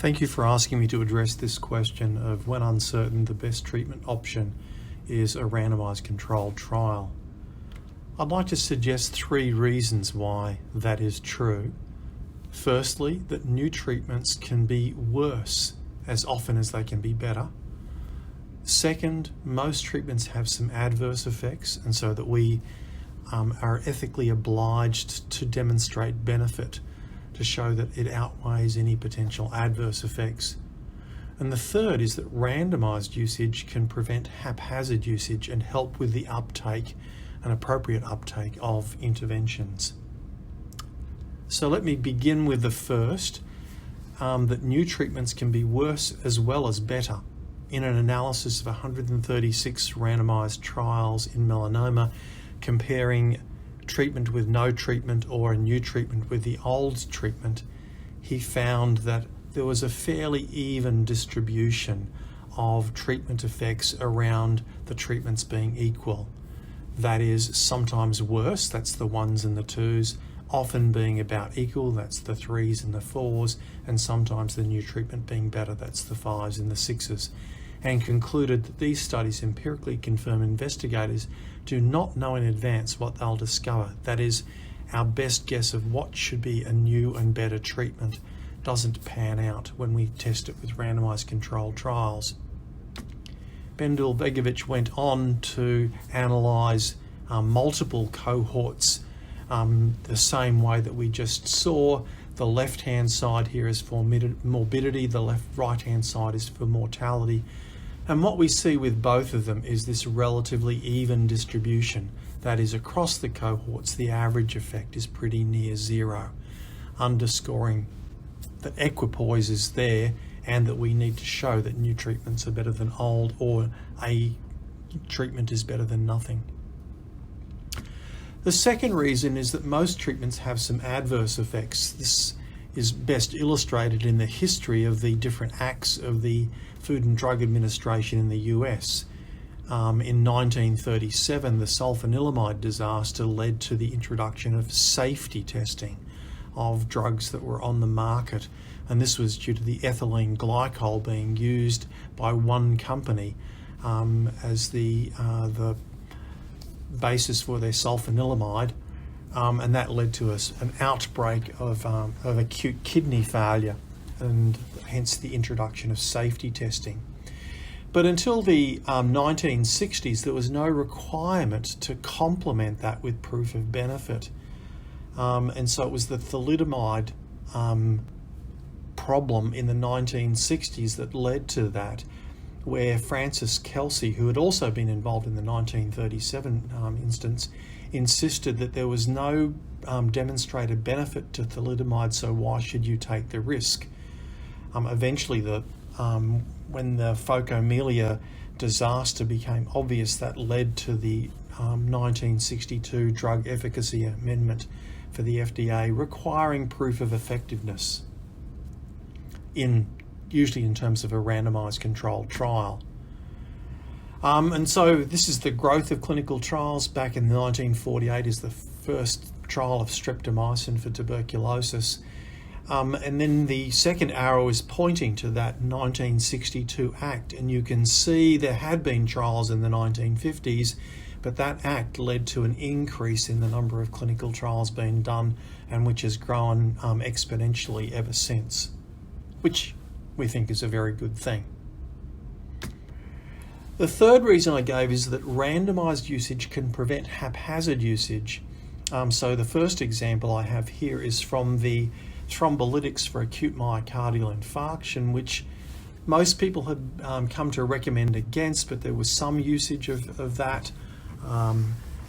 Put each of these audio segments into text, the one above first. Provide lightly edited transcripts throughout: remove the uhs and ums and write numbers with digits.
Thank you for asking me to address this question of when uncertain, the best treatment option is a randomized controlled trial. I'd like to suggest 3 reasons why that is true. Firstly, that new treatments can be worse as often as they can be better. Second, most treatments have some adverse effects, and so that we are ethically obliged to demonstrate benefit to show that it outweighs any potential adverse effects. And the third is that randomized usage can prevent haphazard usage and help with the uptake, an appropriate uptake of interventions. So let me begin with the first, that new treatments can be worse as well as better. In an analysis of 136 randomized trials in melanoma, comparing treatment with no treatment or a new treatment with the old treatment, he found that there was a fairly even distribution of treatment effects around the treatments being equal. That is, sometimes worse, that's the 1s and the 2s, often being about equal, that's the 3s and the 4s, and sometimes the new treatment being better, that's the 5s and the 6s, and concluded that these studies empirically confirm investigators do not know in advance what they'll discover. That is, our best guess of what should be a new and better treatment doesn't pan out when we test it with randomized controlled trials. Bendel-Begovic went on to analyse multiple cohorts the same way that we just saw. The left-hand side here is for morbidity, the right-hand side is for mortality. And what we see with both of them is this relatively even distribution. That is, across the cohorts, the average effect is pretty near 0, underscoring that equipoise is there and that we need to show that new treatments are better than old, or a treatment is better than nothing. The second reason is that most treatments have some adverse effects. This is best illustrated in the history of the different acts of the Food and Drug Administration in the US. In 1937, the sulfanilamide disaster led to the introduction of safety testing of drugs that were on the market, and this was due to the ethylene glycol being used by one company as the basis for their sulfanilamide, and that led to an outbreak of acute kidney failure, and hence the introduction of safety testing. But until the 1960s, there was no requirement to complement that with proof of benefit. And so it was the thalidomide problem in the 1960s that led to that, where Francis Kelsey, who had also been involved in the 1937 instance, insisted that there was no demonstrated benefit to thalidomide, so why should you take the risk? Eventually, when the Phocomelia disaster became obvious, that led to the 1962 Drug Efficacy Amendment for the FDA requiring proof of effectiveness, usually in terms of a randomized controlled trial. And so this is the growth of clinical trials. Back in 1948 is the first trial of streptomycin for tuberculosis. And then the second arrow is pointing to that 1962 Act, and you can see there had been trials in the 1950s, but that Act led to an increase in the number of clinical trials being done, and which has grown exponentially ever since, which we think is a very good thing. The third reason I gave is that randomized usage can prevent haphazard usage. So the first example I have here is from the thrombolytics for acute myocardial infarction, which most people had come to recommend against, but there was some usage of that.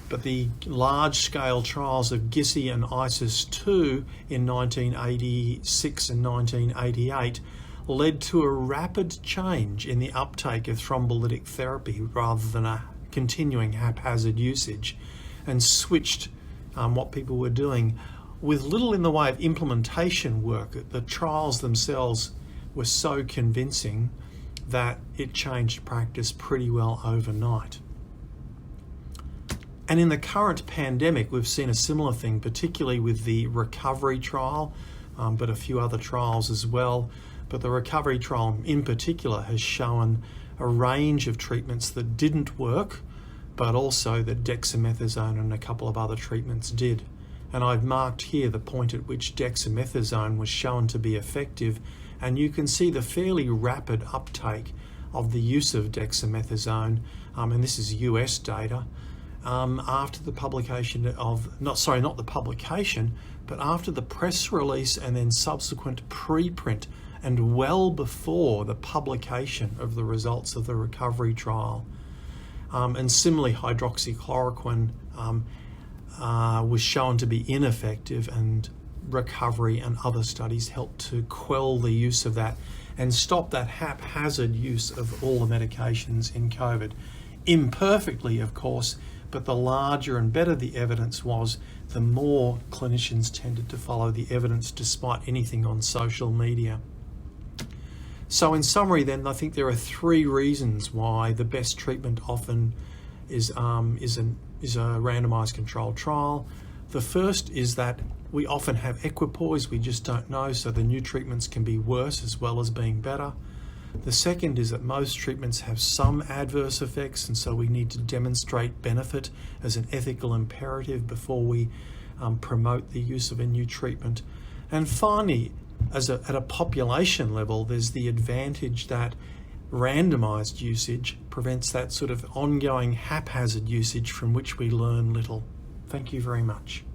But the large-scale trials of GISI and ISIS-2 in 1986 and 1988 led to a rapid change in the uptake of thrombolytic therapy rather than a continuing haphazard usage, and switched what people were doing with little in the way of implementation work. The trials themselves were so convincing that it changed practice pretty well overnight. And in the current pandemic, we've seen a similar thing, particularly with the recovery trial, but a few other trials as well. but the recovery trial in particular has shown a range of treatments that didn't work, but also that dexamethasone and a couple of other treatments did. And I've marked here the point at which dexamethasone was shown to be effective, and you can see the fairly rapid uptake of the use of dexamethasone, and this is US data, after the publication of, not the publication, but after the press release and then subsequent preprint, and well before the publication of the results of the recovery trial. And similarly, hydroxychloroquine was shown to be ineffective, and recovery and other studies helped to quell the use of that and stop that haphazard use of all the medications in COVID. Imperfectly, of course, but the larger and better the evidence was, the more clinicians tended to follow the evidence despite anything on social media. So in summary then, I think there are three reasons why the best treatment often is a randomized controlled trial. The first is that we often have equipoise, we just don't know, so the new treatments can be worse as well as being better. The second is that most treatments have some adverse effects, and so we need to demonstrate benefit as an ethical imperative before we promote the use of a new treatment. And finally, at a population level, there's the advantage that randomized usage prevents that sort of ongoing haphazard usage from which we learn little. Thank you very much.